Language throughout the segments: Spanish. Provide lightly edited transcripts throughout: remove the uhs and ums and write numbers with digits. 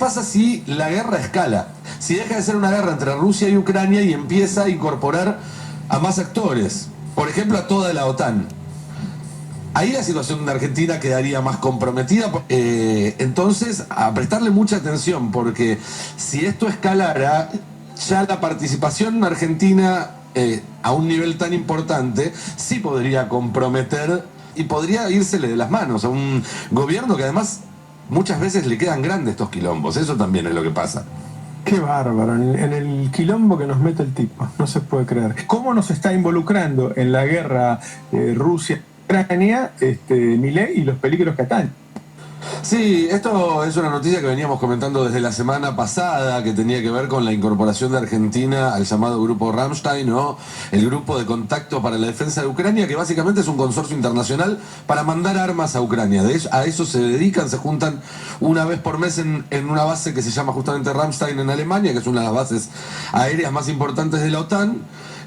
pasa si la guerra escala? Si deja de ser una guerra entre Rusia y Ucrania y empieza a incorporar a más actores, por ejemplo a toda la OTAN. Ahí la situación de Argentina quedaría más comprometida. Entonces, a prestarle mucha atención, porque si esto escalara, ya la participación argentina a un nivel tan importante sí podría comprometer y podría írsele de las manos a un gobierno que además muchas veces le quedan grandes estos quilombos. Eso también es lo que pasa. Qué bárbaro, en el quilombo que nos mete el tipo, no se puede creer. ¿Cómo nos está involucrando en la guerra Rusia-Ucrania Milei y los peligros que atañen? Sí, esto es una noticia que veníamos comentando desde la semana pasada, que tenía que ver con la incorporación de Argentina al llamado Grupo Rammstein, o el Grupo de Contacto para la Defensa de Ucrania, que básicamente es un consorcio internacional para mandar armas a Ucrania. A eso se dedican, se juntan una vez por mes en una base que se llama justamente Rammstein en Alemania, que es una de las bases aéreas más importantes de la OTAN,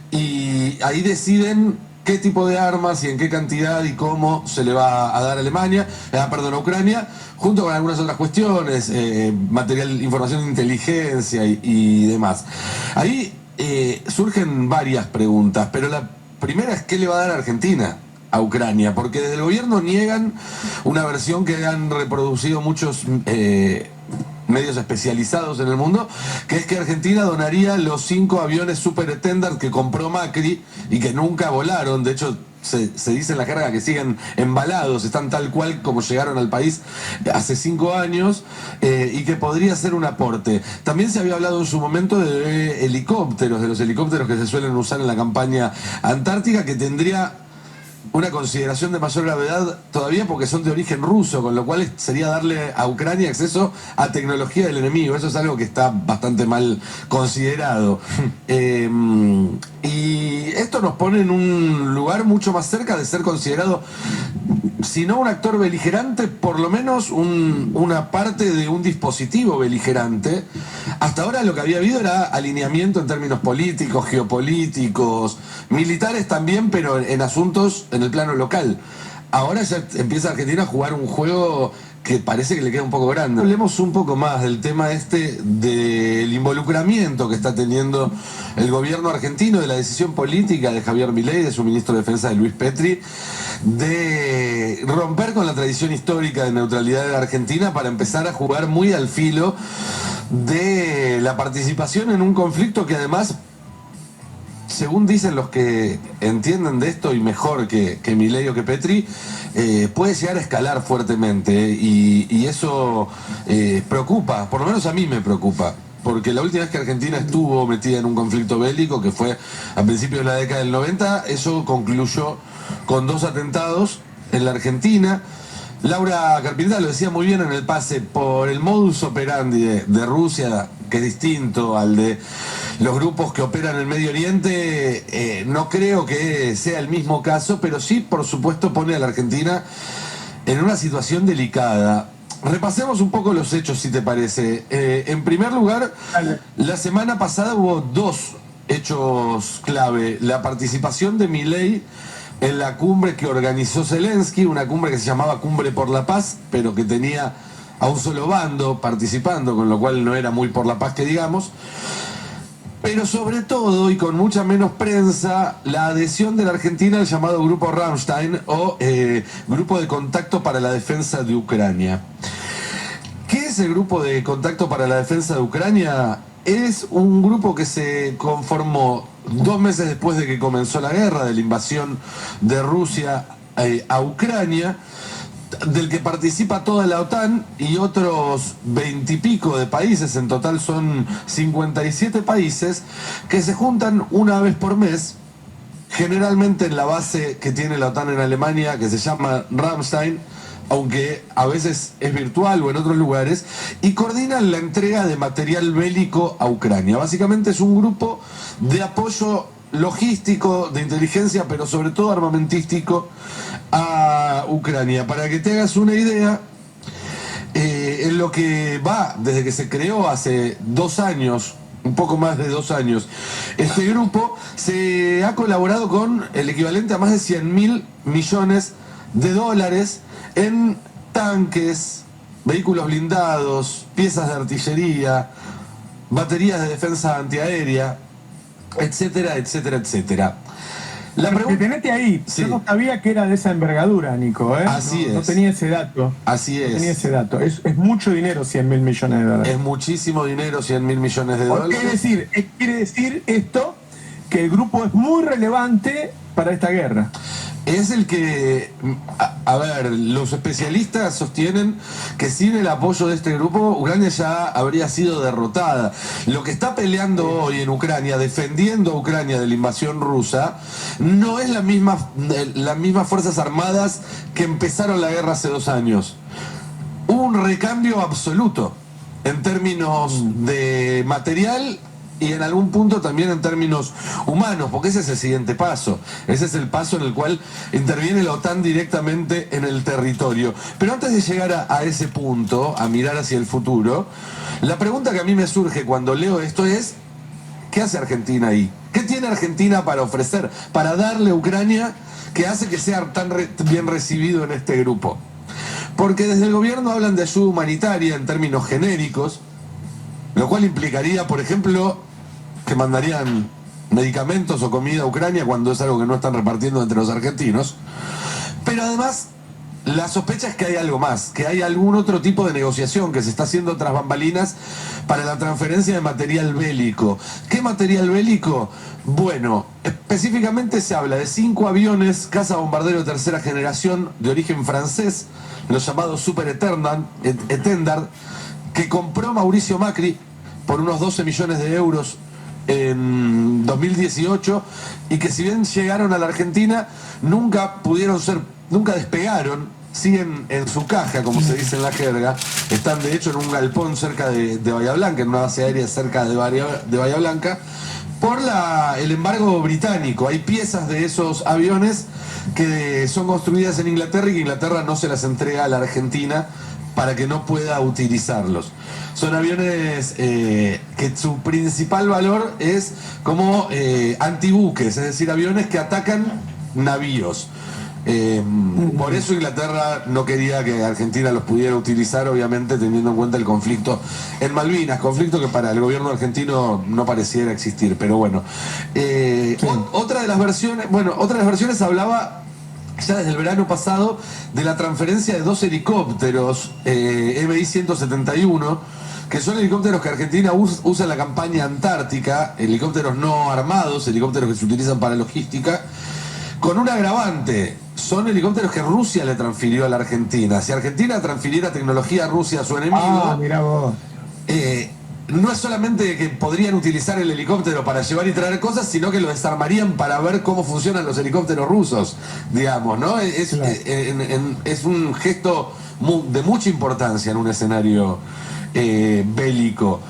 y ahí deciden qué tipo de armas y en qué cantidad y cómo se le va a dar a a Ucrania, junto con algunas otras cuestiones, material, información de inteligencia y demás. Ahí surgen varias preguntas, pero la primera es ¿qué le va a dar a Argentina a Ucrania? Porque desde el gobierno niegan una versión que han reproducido muchos medios especializados en el mundo, que es que Argentina donaría los 5 aviones Super Standard que compró Macri y que nunca volaron. De hecho, se dice en la carga que siguen embalados, están tal cual como llegaron al país hace 5 años, y que podría ser un aporte. También se había hablado en su momento de helicópteros, de los helicópteros que se suelen usar en la campaña antártica, que tendría una consideración de mayor gravedad todavía porque son de origen ruso, con lo cual sería darle a Ucrania acceso a tecnología del enemigo. Eso es algo que está bastante mal considerado. Y esto nos pone en un lugar mucho más cerca de ser considerado, si no un actor beligerante, por lo menos una parte de un dispositivo beligerante. Hasta ahora lo que había habido era alineamiento en términos políticos, geopolíticos, militares también, pero en asuntos en el plano local. Ahora ya empieza Argentina a jugar un juego que parece que le queda un poco grande. Hablemos un poco más del tema del involucramiento que está teniendo el gobierno argentino, de la decisión política de Javier Milei, de su ministro de Defensa de Luis Petri, de romper con la tradición histórica de neutralidad de la Argentina para empezar a jugar muy al filo de la participación en un conflicto que además, según dicen los que entienden de esto y mejor que Milei o que Petri, puede llegar a escalar fuertemente, y eso preocupa, por lo menos a mí me preocupa. Porque la última vez que Argentina estuvo metida en un conflicto bélico, que fue a principios de la década del 90, eso concluyó con 2 atentados en la Argentina. Laura Carpintana lo decía muy bien en el pase, por el modus operandi de Rusia, que es distinto al de los grupos que operan en el Medio Oriente. No creo que sea el mismo caso, pero sí, por supuesto, pone a la Argentina en una situación delicada. Repasemos un poco los hechos, si te parece. En primer lugar, la semana pasada hubo 2 hechos clave. La participación de Milei en la cumbre que organizó Zelensky, una cumbre que se llamaba Cumbre por la Paz, pero que tenía a un solo bando participando, con lo cual no era muy por la paz que digamos. Pero sobre todo, y con mucha menos prensa, la adhesión de la Argentina al llamado Grupo Rammstein, o Grupo de Contacto para la Defensa de Ucrania. ¿Qué es el Grupo de Contacto para la Defensa de Ucrania? Es un grupo que se conformó 2 meses después de que comenzó la guerra, de la invasión de Rusia a Ucrania, del que participa toda la OTAN y otros 20 y pico de países. En total son 57 países que se juntan una vez por mes, generalmente en la base que tiene la OTAN en Alemania, que se llama Rammstein, aunque a veces es virtual o en otros lugares, y coordinan la entrega de material bélico a Ucrania. Básicamente es un grupo de apoyo logístico, de inteligencia, pero sobre todo armamentístico a Ucrania. Para que te hagas una idea, en lo que va desde que se creó hace 2 años, un poco más de 2 años, este grupo se ha colaborado con el equivalente a más de 100.000 millones de dólares en tanques, vehículos blindados, piezas de artillería, baterías de defensa antiaérea, etcétera, etcétera, etcétera. La Detenete ahí. Sí. Yo no sabía que era de esa envergadura, Nico. Así es. No tenía ese dato. Así es. No tenía ese dato. Es mucho dinero, 100.000 millones de dólares. Es muchísimo dinero, 100.000 millones de dólares. Quiere decir esto que el grupo es muy relevante para esta guerra. Es el que, a ver, los especialistas sostienen que sin el apoyo de este grupo, Ucrania ya habría sido derrotada. Lo que está peleando hoy en Ucrania, defendiendo a Ucrania de la invasión rusa, no es las mismas fuerzas armadas que empezaron la guerra hace 2 años. Hubo un recambio absoluto en términos de material y en algún punto también en términos humanos, porque ese es el siguiente paso. Ese es el paso en el cual interviene la OTAN directamente en el territorio. Pero antes de llegar a ese punto, a mirar hacia el futuro, la pregunta que a mí me surge cuando leo esto es, ¿qué hace Argentina ahí? ¿Qué tiene Argentina para ofrecer, para darle a Ucrania que hace que sea tan bien recibido en este grupo? Porque desde el gobierno hablan de ayuda humanitaria en términos genéricos, lo cual implicaría, por ejemplo, que mandarían medicamentos o comida a Ucrania cuando es algo que no están repartiendo entre los argentinos. Pero además, la sospecha es que hay algo más, que hay algún otro tipo de negociación que se está haciendo tras bambalinas para la transferencia de material bélico. ¿Qué material bélico? Bueno, específicamente se habla de 5 aviones caza-bombardero de tercera generación de origen francés, los llamados Super Etendard, que compró Mauricio Macri por unos 12 millones de euros en 2018 y que si bien llegaron a la Argentina, nunca despegaron, siguen en su caja, como se dice en la jerga, están de hecho en un galpón cerca de Bahía Blanca, en una base aérea cerca de Bahía Blanca, por el embargo británico. Hay piezas de esos aviones que son construidas en Inglaterra y que Inglaterra no se las entrega a la Argentina para que no pueda utilizarlos. Son aviones que su principal valor es como antibuques, es decir, aviones que atacan navíos. Por eso Inglaterra no quería que Argentina los pudiera utilizar, obviamente teniendo en cuenta el conflicto en Malvinas, conflicto que para el gobierno argentino no pareciera existir, pero bueno. Otra de las versiones hablaba ya desde el verano pasado de la transferencia de 2 helicópteros MI-171, que son helicópteros que Argentina usa en la campaña antártica, helicópteros no armados, helicópteros que se utilizan para logística, con un agravante: son helicópteros que Rusia le transfirió a la Argentina. Si Argentina transfiriera tecnología a Rusia, a su enemigo, mirá vos. No es solamente que podrían utilizar el helicóptero para llevar y traer cosas, sino que lo desarmarían para ver cómo funcionan los helicópteros rusos, digamos, ¿no? Es un gesto de mucha importancia en un escenario bélico.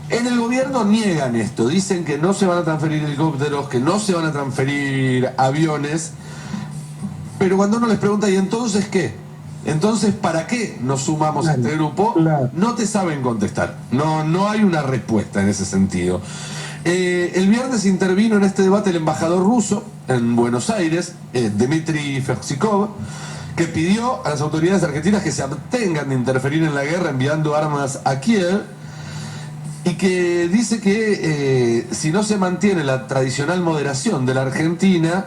En el gobierno niegan esto, dicen que no se van a transferir helicópteros, que no se van a transferir aviones, pero cuando uno les pregunta, ¿y entonces qué? Entonces, ¿para qué nos sumamos a este grupo? No te saben contestar, no hay una respuesta en ese sentido. El viernes intervino en este debate el embajador ruso en Buenos Aires, Dmitry Fersikov, que pidió a las autoridades argentinas que se abstengan de interferir en la guerra enviando armas a Kiev, y que dice que si no se mantiene la tradicional moderación de la Argentina,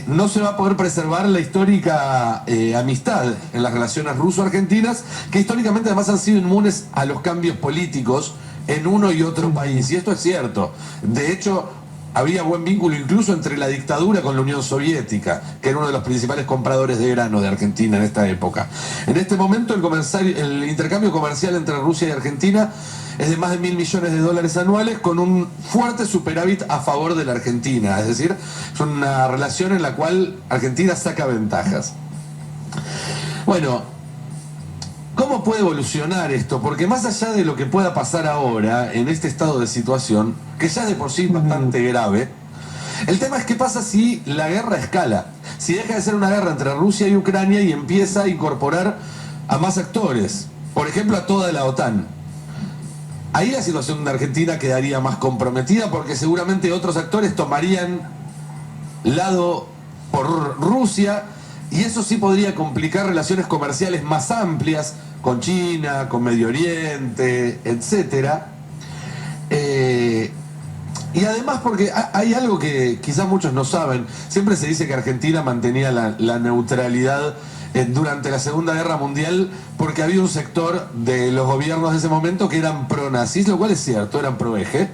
no se va a poder preservar la histórica amistad en las relaciones ruso-argentinas, que históricamente además han sido inmunes a los cambios políticos en uno y otro país. Y esto es cierto. De hecho, había buen vínculo incluso entre la dictadura con la Unión Soviética, que era uno de los principales compradores de grano de Argentina en esta época. En este momento el intercambio comercial entre Rusia y Argentina es de más de $1.000 millones de dólares anuales, con un fuerte superávit a favor de la Argentina. Es decir, es una relación en la cual Argentina saca ventajas. Bueno, ¿cómo puede evolucionar esto? Porque más allá de lo que pueda pasar ahora en este estado de situación, que ya de por sí es bastante grave, el tema es qué pasa si la guerra escala, si deja de ser una guerra entre Rusia y Ucrania y empieza a incorporar a más actores, por ejemplo a toda la OTAN. Ahí la situación de Argentina quedaría más comprometida, porque seguramente otros actores tomarían lado por Rusia Y eso sí podría complicar relaciones comerciales más amplias con China, con Medio Oriente, etcétera. Y además porque hay algo que quizás muchos no saben. Siempre se dice que Argentina mantenía la neutralidad durante la Segunda Guerra Mundial porque había un sector de los gobiernos de ese momento que eran pro-nazis, lo cual es cierto, eran pro-eje.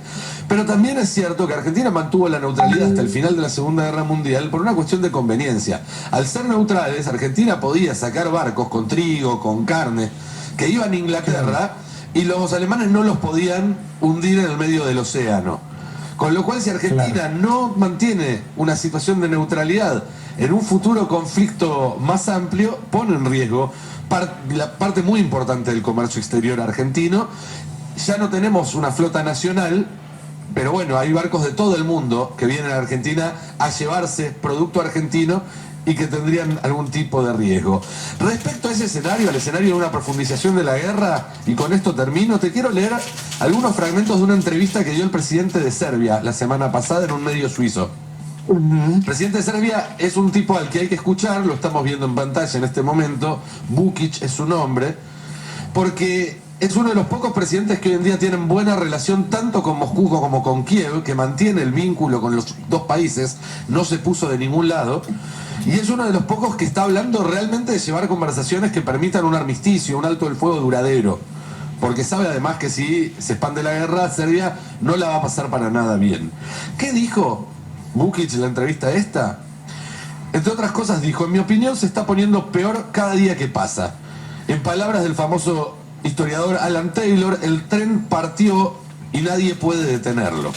Pero también es cierto que Argentina mantuvo la neutralidad hasta el final de la Segunda Guerra Mundial por una cuestión de conveniencia. Al ser neutrales, Argentina podía sacar barcos con trigo, con carne, que iban a Inglaterra y los alemanes no los podían hundir en el medio del océano. Con lo cual, si Argentina no mantiene una situación de neutralidad en un futuro conflicto más amplio, pone en riesgo la parte muy importante del comercio exterior argentino. Ya no tenemos una flota nacional, pero bueno, hay barcos de todo el mundo que vienen a Argentina a llevarse producto argentino y que tendrían algún tipo de riesgo. Respecto a ese escenario, al escenario de una profundización de la guerra, y con esto termino, te quiero leer algunos fragmentos de una entrevista que dio el presidente de Serbia la semana pasada en un medio suizo. El presidente de Serbia es un tipo al que hay que escuchar, lo estamos viendo en pantalla en este momento, Vučić es su nombre, porque es uno de los pocos presidentes que hoy en día tienen buena relación tanto con Moscú como con Kiev, que mantiene el vínculo con los dos países, no se puso de ningún lado. Y es uno de los pocos que está hablando realmente de llevar conversaciones que permitan un armisticio, un alto del fuego duradero. Porque sabe además que si se expande la guerra, Serbia no la va a pasar para nada bien. ¿Qué dijo Vučić en la entrevista esta? Entre otras cosas dijo: en mi opinión se está poniendo peor cada día que pasa. En palabras del famoso historiador Alan Taylor, el tren partió y nadie puede detenerlo.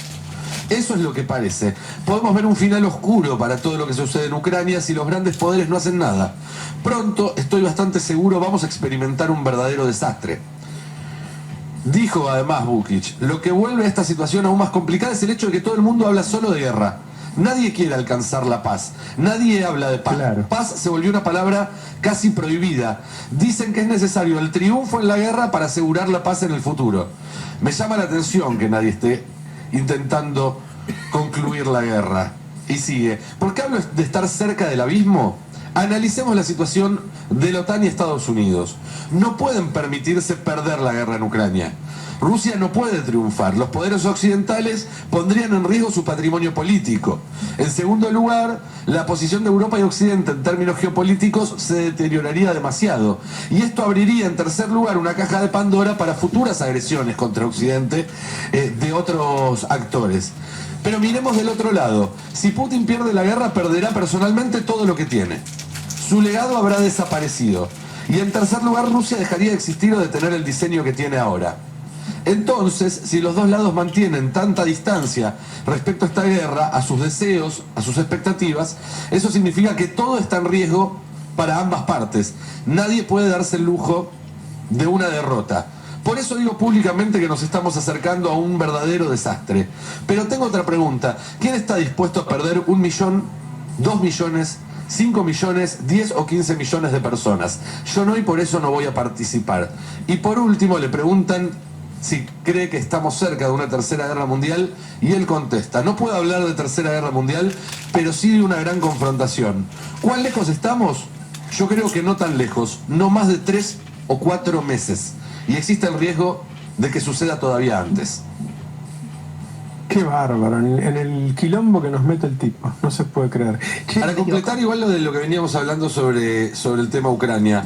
Eso es lo que parece. Podemos ver un final oscuro para todo lo que sucede en Ucrania si los grandes poderes no hacen nada. Pronto, estoy bastante seguro, vamos a experimentar un verdadero desastre. Dijo además Vučić: lo que vuelve a esta situación aún más complicada es el hecho de que todo el mundo habla solo de guerra. Nadie quiere alcanzar la paz. Nadie habla de paz. Claro. Paz se volvió una palabra casi prohibida. Dicen que es necesario el triunfo en la guerra para asegurar la paz en el futuro. Me llama la atención que nadie esté intentando concluir la guerra. Y sigue: ¿por qué hablo de estar cerca del abismo? Analicemos la situación de la OTAN y Estados Unidos. No pueden permitirse perder la guerra en Ucrania. Rusia no puede triunfar. Los poderes occidentales pondrían en riesgo su patrimonio político. En segundo lugar, la posición de Europa y Occidente en términos geopolíticos se deterioraría demasiado. Y esto abriría, en tercer lugar, una caja de Pandora para futuras agresiones contra Occidente de otros actores. Pero miremos del otro lado. Si Putin pierde la guerra, perderá personalmente todo lo que tiene. Su legado habrá desaparecido. Y en tercer lugar, Rusia dejaría de existir o de tener el diseño que tiene ahora. Entonces, si los dos lados mantienen tanta distancia respecto a esta guerra, a sus deseos, a sus expectativas, eso significa que todo está en riesgo para ambas partes. Nadie puede darse el lujo de una derrota. Por eso digo públicamente que nos estamos acercando a un verdadero desastre. Pero tengo otra pregunta. ¿Quién está dispuesto a perder 1 millón, 2 millones, 5 millones, 10 o 15 millones de personas? Yo no, y por eso no voy a participar. Y por último le preguntan si cree que estamos cerca de una tercera guerra mundial, y él contesta: no puedo hablar de tercera guerra mundial, pero sí de una gran confrontación. ¿Cuán lejos estamos? Yo creo que no tan lejos, no más de 3 o 4 meses. Y existe el riesgo de que suceda todavía antes. Qué bárbaro, en el quilombo que nos mete el tipo, no se puede creer. Para completar igual lo de lo que veníamos hablando sobre el tema Ucrania,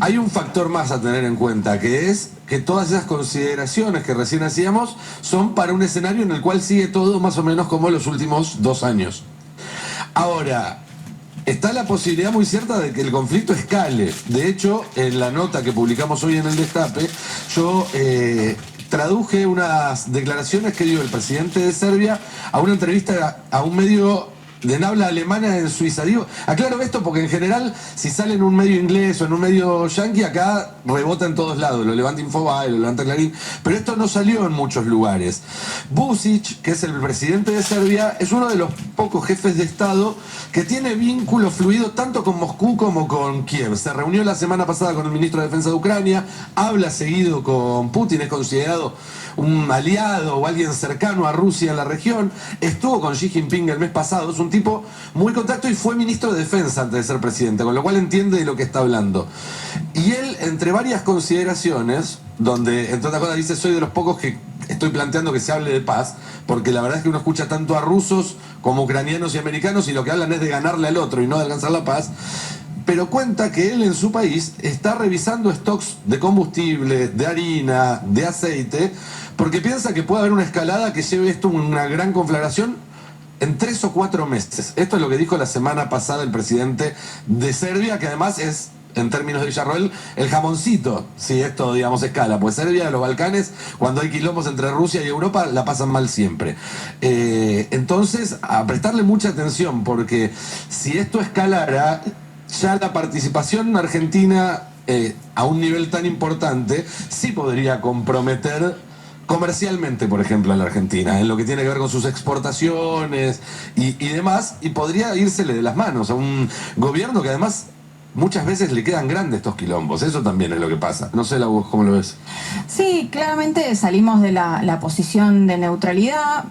hay un factor más a tener en cuenta, que es que todas esas consideraciones que recién hacíamos son para un escenario en el cual sigue todo más o menos como los últimos 2 años. Ahora, está la posibilidad muy cierta de que el conflicto escale. De hecho, en la nota que publicamos hoy en el Destape, yo traduje unas declaraciones que dio el presidente de Serbia a una entrevista a un medio de habla alemana en Suiza. Digo, aclaro esto porque en general, si sale en un medio inglés o en un medio yanqui, acá rebota en todos lados, lo levanta Infobae, lo levanta Clarín, pero esto no salió en muchos lugares. Vučić, que es el presidente de Serbia, es uno de los pocos jefes de Estado que tiene vínculo fluido tanto con Moscú como con Kiev. Se reunió la semana pasada con el ministro de Defensa de Ucrania, habla seguido con Putin, es considerado un aliado o alguien cercano a Rusia en la región, estuvo con Xi Jinping el mes pasado, es un un tipo muy contacto y fue ministro de Defensa antes de ser presidente, con lo cual entiende de lo que está hablando. Y él, entre varias consideraciones, donde entre otras cosas dice, soy de los pocos que estoy planteando que se hable de paz, porque la verdad es que uno escucha tanto a rusos como ucranianos y americanos y lo que hablan es de ganarle al otro y no de alcanzar la paz. Pero cuenta que él en su país está revisando stocks de combustible, de harina, de aceite, porque piensa que puede haber una escalada que lleve esto a una gran conflagración en 3 o 4 meses. Esto es lo que dijo la semana pasada el presidente de Serbia, que además es, en términos de Villarroel, el jamoncito, si esto, digamos, escala. Pues Serbia, de los Balcanes, cuando hay quilombos entre Rusia y Europa, la pasan mal siempre. Entonces, a prestarle mucha atención, porque si esto escalara, ya la participación argentina a un nivel tan importante sí podría comprometer comercialmente, por ejemplo, a la Argentina, en lo que tiene que ver con sus exportaciones y demás, y podría írsele de las manos a un gobierno que además muchas veces le quedan grandes estos quilombos. Eso también es lo que pasa. No sé, la vos, ¿cómo lo ves? Sí, claramente salimos de la posición de neutralidad.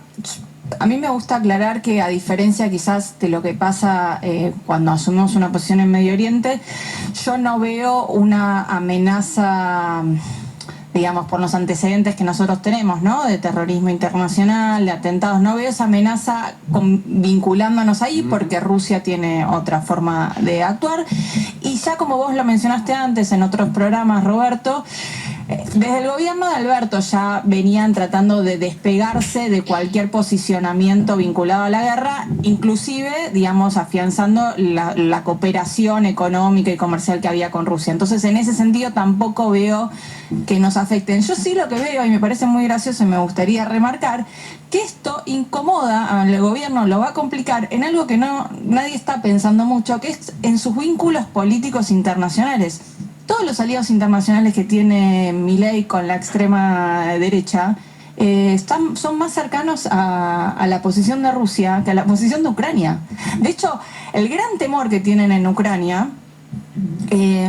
A mí me gusta aclarar que, a diferencia quizás de lo que pasa cuando asumimos una posición en Medio Oriente, yo no veo una amenaza, digamos, por los antecedentes que nosotros tenemos, ¿no? De terrorismo internacional, de atentados. No veo esa amenaza vinculándonos ahí, porque Rusia tiene otra forma de actuar. Y ya, como vos lo mencionaste antes en otros programas, Roberto, desde el gobierno de Alberto ya venían tratando de despegarse de cualquier posicionamiento vinculado a la guerra, inclusive, digamos, afianzando la cooperación económica y comercial que había con Rusia. Entonces, en ese sentido, tampoco veo que nos afecten. Yo sí lo que veo, y me parece muy gracioso y me gustaría remarcar, que esto incomoda al gobierno, lo va a complicar en algo que nadie está pensando mucho, que es en sus vínculos políticos internacionales. Todos los aliados internacionales que tiene Milei con la extrema derecha son más cercanos a la posición de Rusia que a la posición de Ucrania. De hecho, el gran temor que tienen en Ucrania,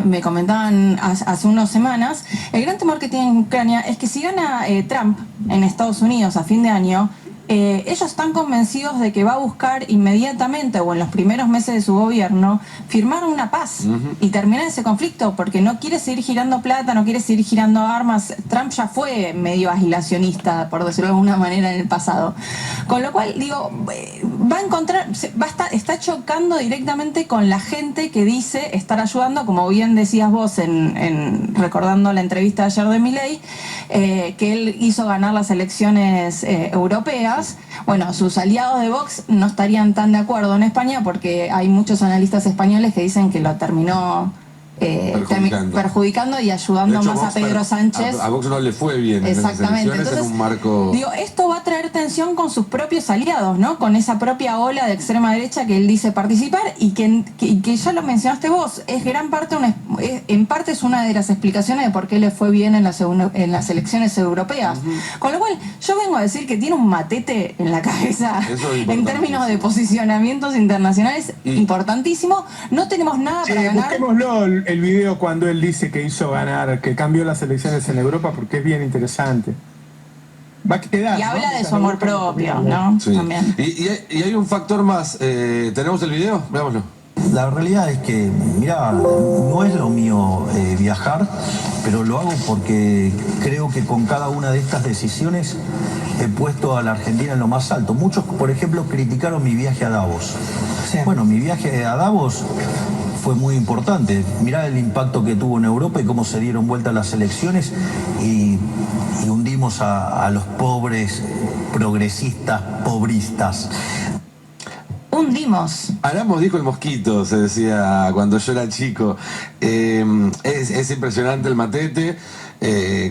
me comentaban hace unas semanas, el gran temor que tienen en Ucrania es que si gana Trump en Estados Unidos a fin de año, ellos están convencidos de que va a buscar inmediatamente o en los primeros meses de su gobierno firmar una paz y terminar ese conflicto, porque no quiere seguir girando plata, no quiere seguir girando armas. Trump ya fue medio aislacionista, por decirlo de alguna manera, en el pasado. Con lo cual, digo, está chocando directamente con la gente que dice estar ayudando, como bien decías vos recordando la entrevista de ayer de Milei, que él hizo ganar las elecciones europeas. Bueno, sus aliados de Vox no estarían tan de acuerdo en España, porque hay muchos analistas españoles que dicen que lo terminó perjudicando y ayudando hecho, más a Pedro Sánchez. A Vox no le fue bien. Exactamente. En Entonces, un marco... digo, esto va a traer tensión con sus propios aliados, ¿no? Con esa propia ola de extrema derecha que él dice participar y que ya lo mencionaste vos, en parte es una de las explicaciones de por qué le fue bien en las elecciones europeas. Con lo cual, yo vengo a decir que tiene un matete en la cabeza en términos de posicionamientos internacionales importantísimo. No tenemos nada para ganar. Busquémoslo el video cuando él dice que hizo ganar, que cambió las elecciones en Europa, porque es bien interesante. Va a quedar, y habla, ¿no?, de su amor propio, ¿no? Sí. También. Y hay un factor más. ¿Tenemos el video? Veámoslo. La realidad es que, mira, no es lo mío viajar, pero lo hago porque creo que con cada una de estas decisiones he puesto a la Argentina en lo más alto. Muchos, por ejemplo, criticaron mi viaje a Davos. Sí. Bueno, mi viaje a Davos fue muy importante. Mirá el impacto que tuvo en Europa y cómo se dieron vueltas las elecciones y hundimos a los pobres progresistas, pobristas. Hundimos. Paramos, dijo el mosquito, se decía cuando yo era chico. Es impresionante el matete.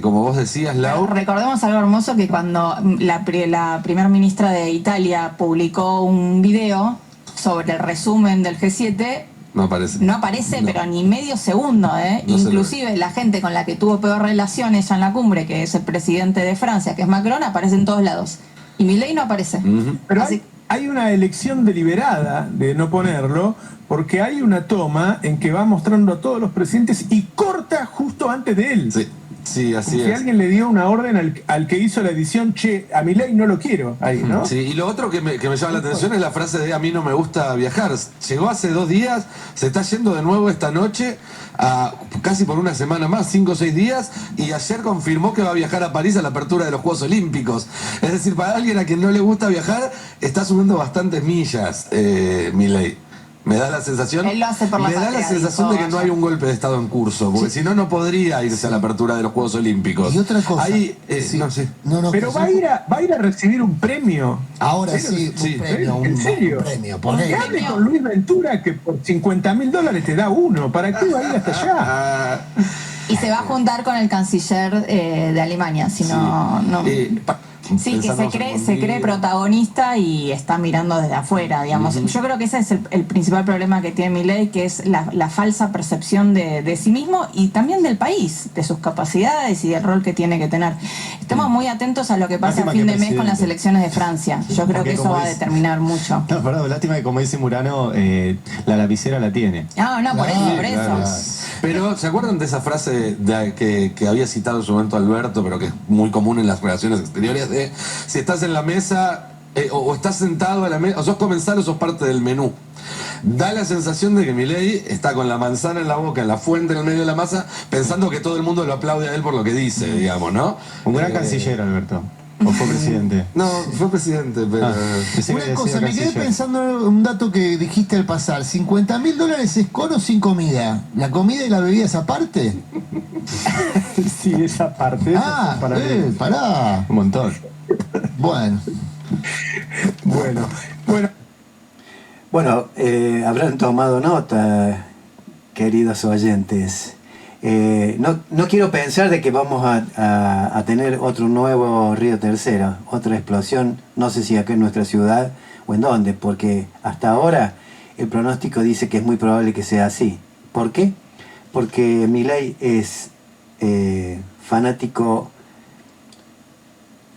Como vos decías, Lau. Recordemos algo hermoso, que cuando la primera ministra de Italia publicó un video sobre el resumen del G7, no aparece, pero ni medio segundo, No. Inclusive la gente con la que tuvo peor relación ella en la cumbre, que es el presidente de Francia, que es Macron, aparece en todos lados. Y Milei no aparece. Pero hay una elección deliberada de no ponerlo, porque hay una toma en que va mostrando a todos los presidentes y corta justo antes de él. Sí. Sí, así Como si es. alguien le dio una orden al que hizo la edición, che, a Milei no lo quiero, ahí, ¿no? Sí, y lo otro que me llama la atención es la frase de a mí no me gusta viajar. Llegó hace 2 días, se está yendo de nuevo esta noche, casi por una semana más, 5 o 6 días, y ayer confirmó que va a viajar a París a la apertura de los Juegos Olímpicos. Es decir, para alguien a quien no le gusta viajar, está subiendo bastantes millas, Milei. Me da la sensación, Él lo hace por la me da la patria, sensación dijo de que no ayer. hay un golpe de Estado en curso, porque si no, no podría irse a la apertura de los Juegos Olímpicos. Y otra cosa. Ahí, Sí. no sé. No, Pero va a ir a recibir un premio. Ahora sí, Sí, un premio, ¿En serio? un premio. Que Ponele. hable con Luis Ventura que por $50.000 te da uno. ¿Para qué va a ir hasta allá? Ah, Y se va a juntar con el canciller de Alemania, si no... no. Sí, que se cree protagonista y está mirando desde afuera, digamos. Yo creo que ese es el principal problema que tiene Milei, que es la falsa percepción de sí mismo y también del país, de sus capacidades y del rol que tiene que tener. Estamos muy atentos a lo que pasa a Lástima fin que de mes con las presidente. elecciones de Francia. Yo creo Porque que eso como va a dice- determinar mucho. No, perdón, lástima que como dice Murano, la lapicera la tiene. No, por eso, por eso. claro. Pero, ¿se acuerdan de esa frase que había citado en su momento Alberto, pero que es muy común en las relaciones exteriores, de si estás en la mesa o estás sentado a la mesa, o sos comensal o sos parte del menú? Da la sensación de que Milei está con la manzana en la boca, en la fuente en el medio de la masa, pensando que todo el mundo lo aplaude a él por lo que dice, digamos, ¿no? Un gran canciller, Alberto. O fue presidente. No, fue presidente, pero... Pensé que Una había cosa, sido me quedé canciller. pensando en un dato que dijiste al pasar. $50.000 es con o sin comida. ¿La comida y la bebida es aparte? Sí, esa parte. Ah, pará. Un montón. Bueno. Bueno. Bueno, habrán tomado nota, queridos oyentes. No quiero pensar de que vamos a tener otro nuevo Río Tercero, otra explosión, no sé si acá en nuestra ciudad o en dónde, porque hasta ahora el pronóstico dice que es muy probable que sea así. ¿Por qué? Porque Milei es fanático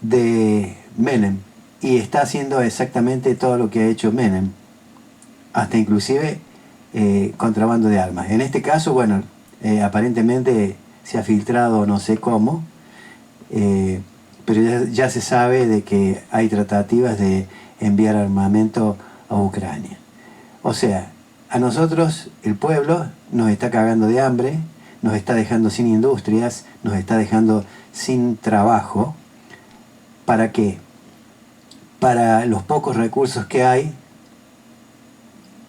de Menem y está haciendo exactamente todo lo que ha hecho Menem, hasta inclusive contrabando de armas. En este caso, bueno, aparentemente se ha filtrado no sé cómo, pero ya se sabe de que hay tratativas de enviar armamento a Ucrania. O sea, a nosotros, el pueblo, nos está cagando de hambre, nos está dejando sin industrias, nos está dejando sin trabajo. ¿Para qué? Para los pocos recursos que hay,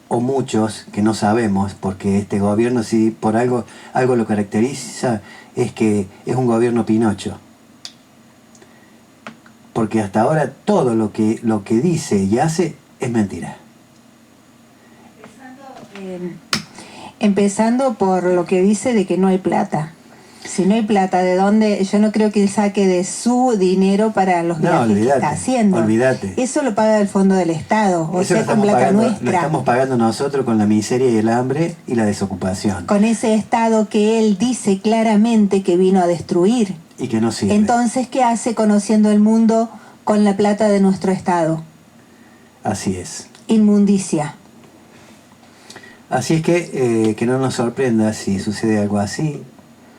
o muchos que no sabemos, porque este gobierno, si por algo lo caracteriza, es que es un gobierno Pinocho. Porque hasta ahora todo lo que dice y hace es mentira. Empezando por lo que dice de que no hay plata. Si no hay plata, ¿de dónde? Yo no creo que él saque de su dinero para los viajes que está haciendo. Olvídate. Eso lo paga el Fondo del Estado, o Eso sea, con plata lo nuestra. estamos pagando nosotros con la miseria y el hambre y la desocupación. Con ese Estado que él dice claramente que vino a destruir. Y que no sirve. Entonces, ¿qué hace conociendo el mundo con la plata de nuestro Estado? Así es. Inmundicia. Así es que no nos sorprenda si sucede algo así,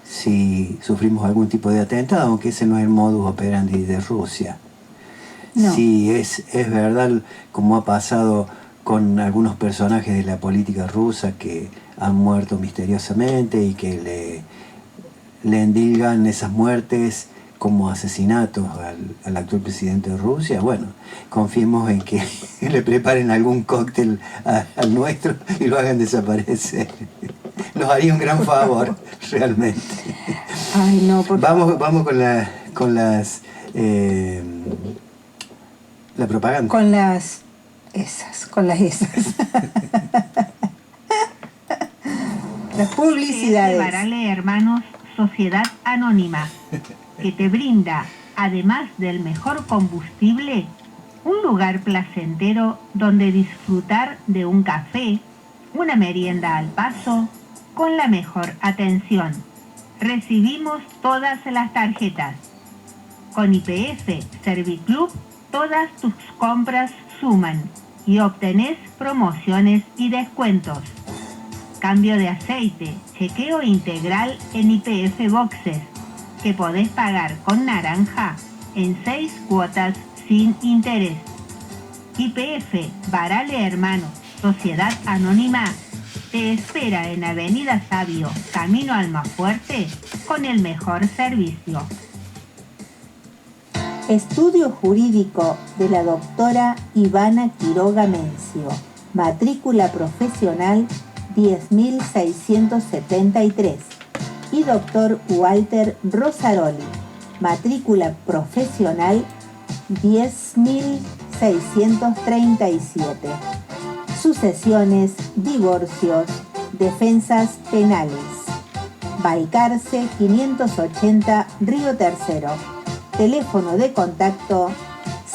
si sufrimos algún tipo de atentado, aunque ese no es el modus operandi de Rusia. No. Si es verdad, como ha pasado con algunos personajes de la política rusa que han muerto misteriosamente y que le endilgan esas muertes como asesinatos al actual presidente de Rusia, bueno, confiemos en que le preparen algún cóctel al nuestro y lo hagan desaparecer. Nos haría un gran favor, realmente. Ay, no, por Vamos con la propaganda. con las esas. Las publicidades. Barale Hermanos, Sociedad Anónima, que te brinda, además del mejor combustible, un lugar placentero donde disfrutar de un café, una merienda al paso, con la mejor atención. Recibimos todas las tarjetas. Con YPF Serviclub, todas tus compras suman y obtenés promociones y descuentos. Cambio de aceite, chequeo integral en YPF Boxes, que podés pagar con naranja en 6 cuotas sin interés. YPF Barale Hermanos, Sociedad Anónima, te espera en Avenida Sabio, Camino Almafuerte, con el mejor servicio. Estudio jurídico de la doctora Ivana Quiroga Mencio, matrícula profesional 10.673, y doctor Walter Rosaroli, matrícula profesional 10.637. Sucesiones, divorcios, defensas penales. Balcarce 580, Río Tercero. Teléfono de contacto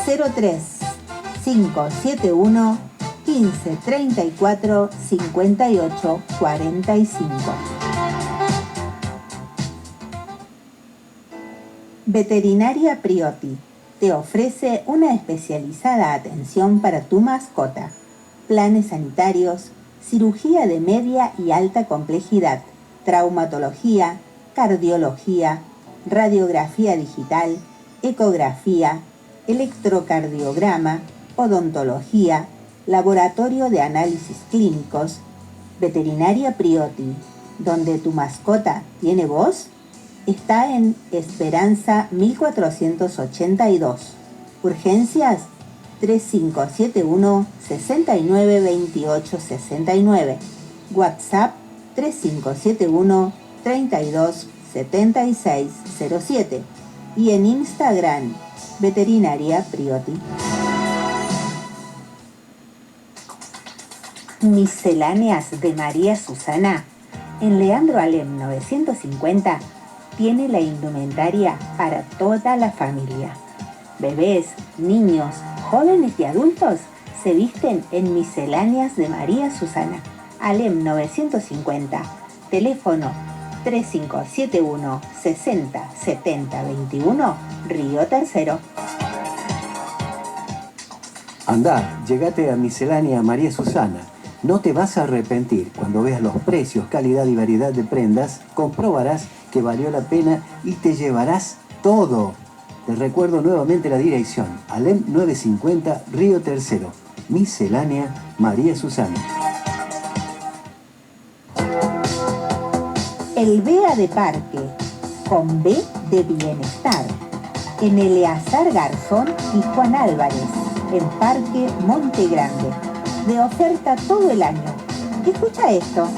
03 571 15 34 58 45. Veterinaria Priotti te ofrece una especializada atención para tu mascota, planes sanitarios, cirugía de media y alta complejidad, traumatología, cardiología, radiografía digital, ecografía, electrocardiograma, odontología, laboratorio de análisis clínicos. Veterinaria Priotti, donde tu mascota tiene voz, está en Esperanza 1482. Urgencias 3571 69 28 69. WhatsApp 3571 32 76 07. Y en Instagram, Veterinaria Priotti. Misceláneas de María Susana, en Leandro Alem 950, tiene la indumentaria para toda la familia. Bebés, niños, jóvenes y adultos se visten en Misceláneas de María Susana, Alem 950, teléfono 3571 60 70 21, Río Tercero. Andá, llegate a Miscelánea María Susana. No te vas a arrepentir. Cuando veas los precios, calidad y variedad de prendas, comprobarás que valió la pena y te llevarás todo. Te recuerdo nuevamente la dirección: Alem 950, Río Tercero. Miscelánea María Susana. El BEA de Parque, con B de Bienestar, en Eleazar Garzón y Juan Álvarez, en Parque Monte Grande, de oferta todo el año. Escucha esto.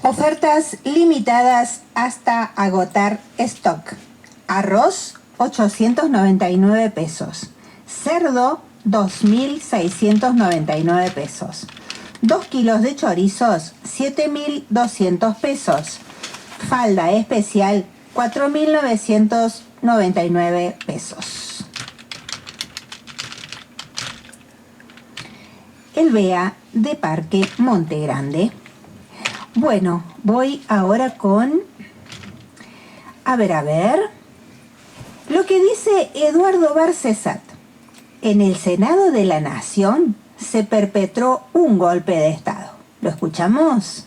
Ofertas limitadas hasta agotar stock. Arroz, 899 pesos. Cerdo, 2.699 pesos. 2 kilos de chorizos, 7.200 pesos. Falda especial, 4.999 pesos. El BEA de Parque Monte Grande. Bueno, voy ahora con... A ver. Lo que dice Eduardo Barcesat. En el Senado de la Nación se perpetró un golpe de Estado. ¿Lo escuchamos?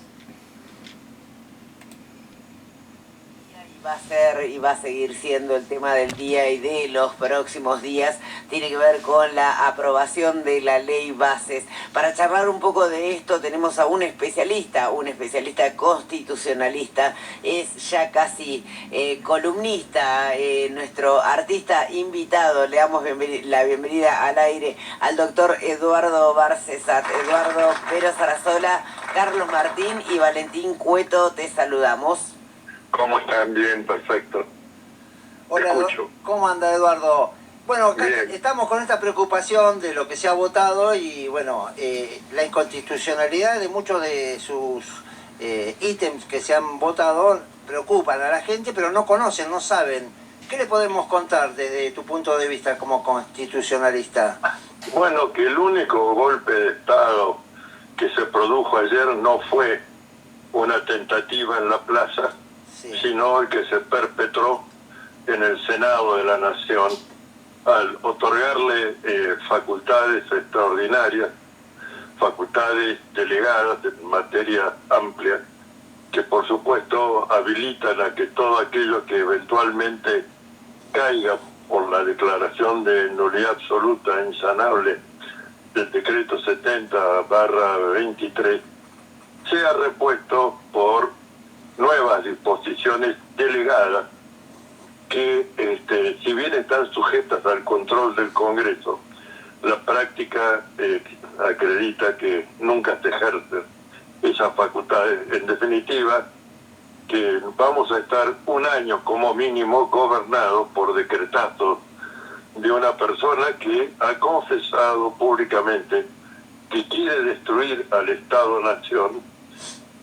Va a ser y va a seguir siendo el tema del día y de los próximos días. Tiene que ver con la aprobación de la ley bases. Para charlar un poco de esto tenemos a un especialista constitucionalista, es ya casi columnista, nuestro artista invitado. Le damos la bienvenida al aire al doctor Eduardo Barcesat. Eduardo, Vero Sarasola, Carlos Martín y Valentín Cueto, te saludamos. ¿Cómo están? Bien, perfecto. Hola, ¿cómo anda, Eduardo? Bueno, estamos con esta preocupación de lo que se ha votado y, bueno, la inconstitucionalidad de muchos de sus ítems que se han votado preocupan a la gente, pero no conocen, no saben. ¿Qué le podemos contar desde tu punto de vista como constitucionalista? Bueno, que el único golpe de Estado que se produjo ayer no fue una tentativa en la plaza, sino el que se perpetró en el Senado de la Nación al otorgarle facultades extraordinarias, facultades delegadas en materia amplia que por supuesto habilitan a que todo aquello que eventualmente caiga por la declaración de nulidad absoluta e insanable del decreto 70/23 sea repuesto por nuevas disposiciones delegadas que, si bien están sujetas al control del Congreso, la práctica acredita que nunca se ejercen esas facultades. En definitiva, que vamos a estar un año como mínimo gobernados por decretazos de una persona que ha confesado públicamente que quiere destruir al Estado-Nación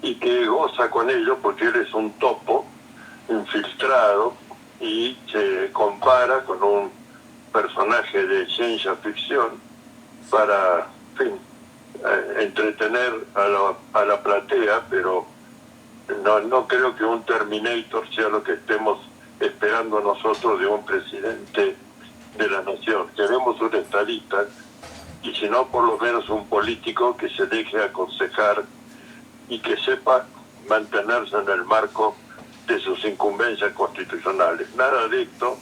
y que goza con ello porque él es un topo infiltrado y se compara con un personaje de ciencia ficción para, en fin, entretener a la platea, pero no creo que un Terminator sea lo que estemos esperando nosotros de un presidente de la nación. Queremos un estadista y si no, por lo menos un político que se deje aconsejar y que sepa mantenerse en el marco de sus incumbencias constitucionales. Nada de esto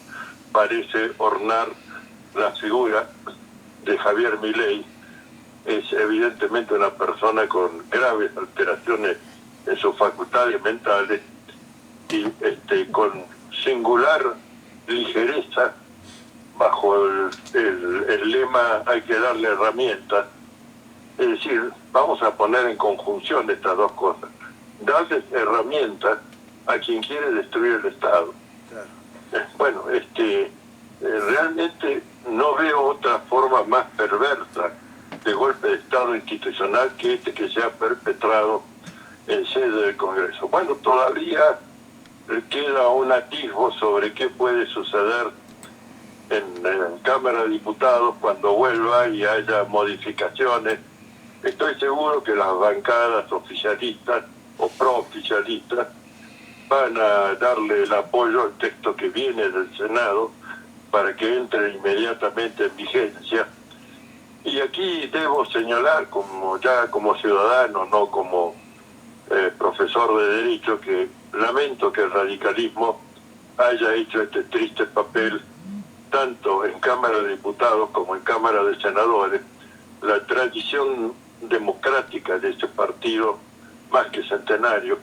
parece ornar la figura de Javier Milei. Es evidentemente una persona con graves alteraciones en sus facultades mentales y con singular ligereza, bajo el lema hay que darle herramientas. Es decir, vamos a poner en conjunción estas dos cosas. Darles herramientas a quien quiere destruir el Estado. Bueno, realmente no veo otra forma más perversa de golpe de Estado institucional que este que se ha perpetrado en sede del Congreso. Bueno, todavía queda un atisbo sobre qué puede suceder en Cámara de Diputados cuando vuelva y haya modificaciones. Estoy seguro que las bancadas oficialistas o pro-oficialistas van a darle el apoyo al texto que viene del Senado para que entre inmediatamente en vigencia. Y aquí debo señalar, como ciudadano, no como profesor de Derecho, que lamento que el radicalismo haya hecho este triste papel tanto en Cámara de Diputados como en Cámara de Senadores. La tradición democrática de este partido, más que centenario,